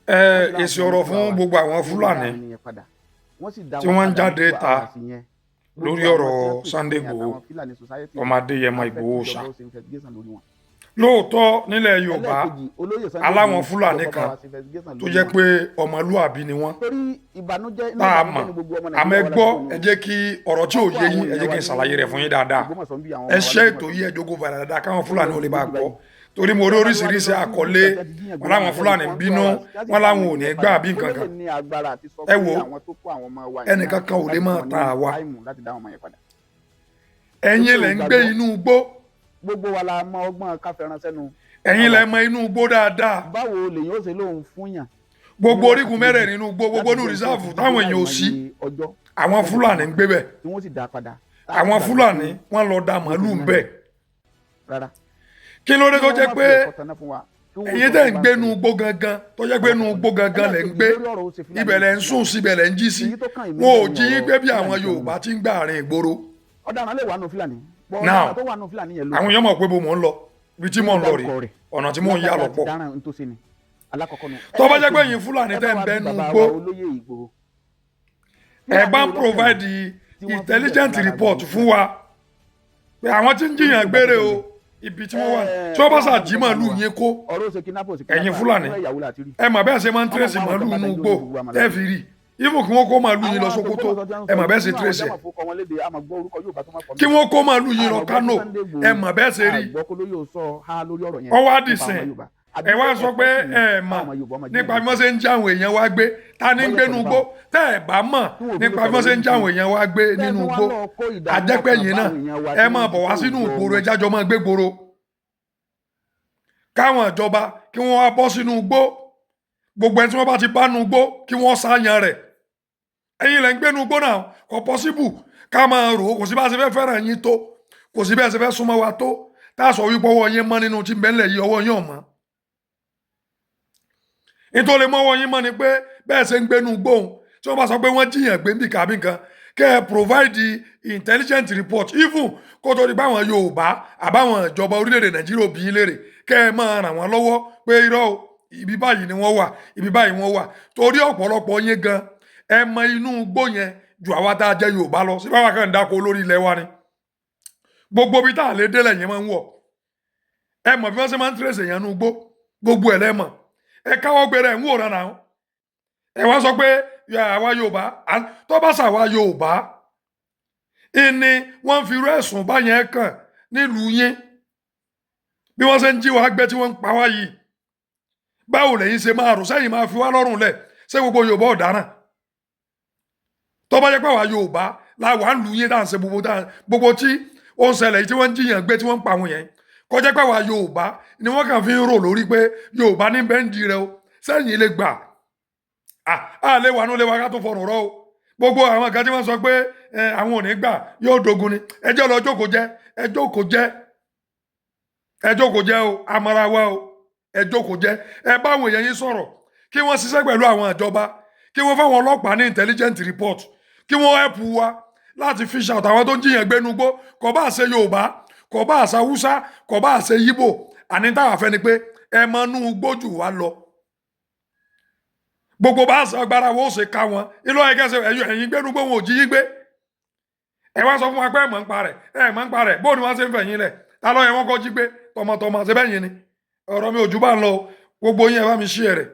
èsì ọ̀rọ̀ fún gbogbo àwọn Fúlàní tí wọ́n ń jáde ta lórí ọ̀rọ̀ Sunday Igboho ọmọ Adéyẹmọ Ìgbòho ṣá. Lóòótọ́ nílẹ̀ Yorùbá aláwọn Fúlàní kan tó jẹ́ pé ọmọlúàbí ni wọ́n tá a mọ̀ àmọ́ ẹ gbọ́ ẹ jẹ́ kí ọ̀rọ̀ tí ò yé yín ẹ jẹ́ kí n ṣàlàyé rẹ̀ fún yín dáadáa ẹ ṣe ètò yìí ẹ jókòó fàdà dáadáa káwọn Fúlàní ò lè bá gbọ́ torí mo rí oríṣiríṣi àkọlé wọn láwọn Fúlàní ń bínú wọn láwọn ò ní gbà bí nǹkan kan ẹ wo ẹnìkan kan ò lè máa ta àwa ẹ̀yin lẹ ń gbé inú igbó gbogbo wa la mọ ọgbọ́n káfẹ́ràn sẹ́nu. ẹ̀yin lẹ mọ inú igbó dáadáa. báwo lèyìn ó ṣe lóun fún yàn. gbogbo orígun mẹ́rẹ̀ẹ̀rin inú igbó gbogbo ní rìsáàfù táwọn èèyàn ò sí àwọn Fúlàní ń gbé bẹ̀. tí wọ́n sì dá padà. àwọn Fúlàní wọ́n lọ da màálù ń bẹ̀. rárá. kí ló dé tó jẹ́ pé ẹ̀yin tẹ́ ń gbé inú igbó gangan tó jẹ́ pé inú igbó gangan lẹ̀ ń gbé ibẹ̀ lẹ̀ ń sùn sí ibẹ̀ lẹ̀ ń jí sí wọn ò jí yín gbé bí àwọn Yorùbá ti ń gbà àárín ìgboro. ọ̀daràn lè wà nù Fúlàní. now àwọn èèyàn mọ̀ pé mo ń lọ ibi tí mò ń lọ rè ọ̀nà tí mò ń yà lọ pọ̀ tó bá jẹ́ pé ẹ̀yin Fúlàní tẹ́ ń bẹ́ nu gbó ẹ bá ń provide intelligent report fún wa pé àwọn tí ń jiyàn gbére o ibi tí wọ́n wà tí wọ́n bá ṣàjí màálù yín kó ẹ̀yin Fúlàní ẹ mà bẹ́ẹ̀ ṣe máa ń tírèsì màálù nù gbó tẹ́ fi rí ifu kí wọ́n kó màálù yín lọ Sókótó ẹ mà bẹ́ẹ̀ ṣe tírèsì ẹ̀ kí wọ́n kó màálù yín lọ Kánò ẹ mà bẹ́ẹ̀ ṣe rí ọwọ́ àdìsìn ẹ wá sọ pé ẹ mà nípa bí wọ́n ṣe ń já àwọn èèyàn wá gbé ta ní gbénu gbó tẹ́ ẹ bá mọ̀ nípa bí wọ́n ṣe ń já àwọn èèyàn wá gbé nínú gbó àjẹpẹ́yìn náà ẹ máa bọ̀ wá sínú ìgboro ẹ jájọ máa gbé gboro káwọn ìjọba kí wọ́n wá bọ́ sínú gbó gbogbo ẹni tí wọ́n bá ti bá nu gbó kí wọ́n sáyan rẹ̀ ẹ̀yin lẹ́ ń gbénu gbó náà kò pọ́síbù ká máa rò ó kò sí bá a ṣe fẹ́ fẹ́ràn yín tó kò sí bẹ́ẹ̀ ṣe fẹ́ súnmọ́ wa tó tá a sọ wípé ọwọ́ yín mọ́ nínú tí bẹ́ẹ̀lẹ̀ yìí ọwọ́ yín ò mọ́ nítorí mọ́wọ́ yín mọ́ ni pé bẹ́ẹ̀ ṣe ń gbénu gbóhùn tí wọ́n bá sọ pé wọ́n jiyàn gbé níbi kàbí nǹkan kẹ́ ẹ provide intelligent report even kó tó di pé àwọn Yorùbá àbáwọn ìjọba orílẹ̀-èdè Nàìjíríà òbí yín léèrè kẹ́ ẹ máa ràn wọ́n lọ́wọ́ pé irọ́ o ibi báyìí ni wọ́n wà ibi báyìí wọ́n wà torí ọ̀pọ̀lọpọ̀ yín gan ẹ mọ inú igbó yẹn ju àwa tá a jẹ́ Yorùbá lọ sí báwa kan dáko lórí ilẹ̀ wa ni gbogbo ibi tá a lè délẹ̀ yẹn máa ń wọ̀ ẹ mọ̀ bí wọ́n ṣe máa ń tírèsì yẹn nú igbó gbogbo ẹ̀ lẹ́mọ̀ ẹ káwọ́ gbére ẹ̀ ń wòran náà ẹ wá sọ pé àwa Yorùbá tó bá ṣàwa Yorùbá ìní wọ́n fi irú ẹ̀sùn báyẹn kàn nílùú yín bí wọ́n ṣe ń jí wa gbé tí wọ́n ń pa wá yìí báwo lẹ́yìn ṣe máa rò sẹ́yìn máa fi wá lọ́rùn lẹ̀ ṣé gbogbo Yorùbá ọ̀daràn tó bá jẹ́ pé àwa Yorùbá láwa ń lu yín dáhùn ṣe gbogbo tí ó ń ṣẹlẹ̀ yìí tí wọ́n ń jiyàn gbé tí wọ́n ń pa àwọn yẹn kó jẹ́ pé àwa Yorùbá ni wọ́n kàn fi ń rò lórí pé Yorùbá ní bẹ́ńdì rẹ o sẹ́yìn lè gbà á lè wà ní ó lè wà ká tó fọ̀rọ̀ rọ o gbogbo àwọn kan tí wọ́n sọ pé àwọn ò ní gbà yóò dogun ni ẹjọ́ lọ jókòó jẹ́ ẹjọ́ kò jẹ́ o amara wa o ẹjọ́ kò jẹ́ ẹ bá àwọn èèyàn yín sọ̀rọ̀ kí wọ́n ṣiṣẹ́ pẹ̀lú àwọn ìjọba kí wọ́n fáwọn ọlọ́pàá ní intelligent report kí wọ́n help wa láti fish out àwọn tó ń jiyàn gbénu gbó kò bá ṣe Yorùbá kò bá ṣe Haúsá kò bá ṣe Yíbò àní táwa fẹ́ ni pé ẹ mọ inú gbójú wa lọ gbogbo bá ṣe agbára wo ṣe ká wọn ilé ọ̀yẹ́ kẹsẹ̀ ẹ̀yìn gbénu gbó wọn ò jí yín gbé ẹ wá sọ fún wa pé ẹ mọ̀ ń pa rẹ̀ bóun ni wọ́n ṣe ń fẹ̀yìn rẹ̀ ta ló yẹ wọ́n kọ́ jí gbé tọmọtọmọ ṣe bẹ́yìn ni ọ̀rọ̀ mi ò jù bá ń lọ gbogbo yín ẹ bá mi share rẹ̀.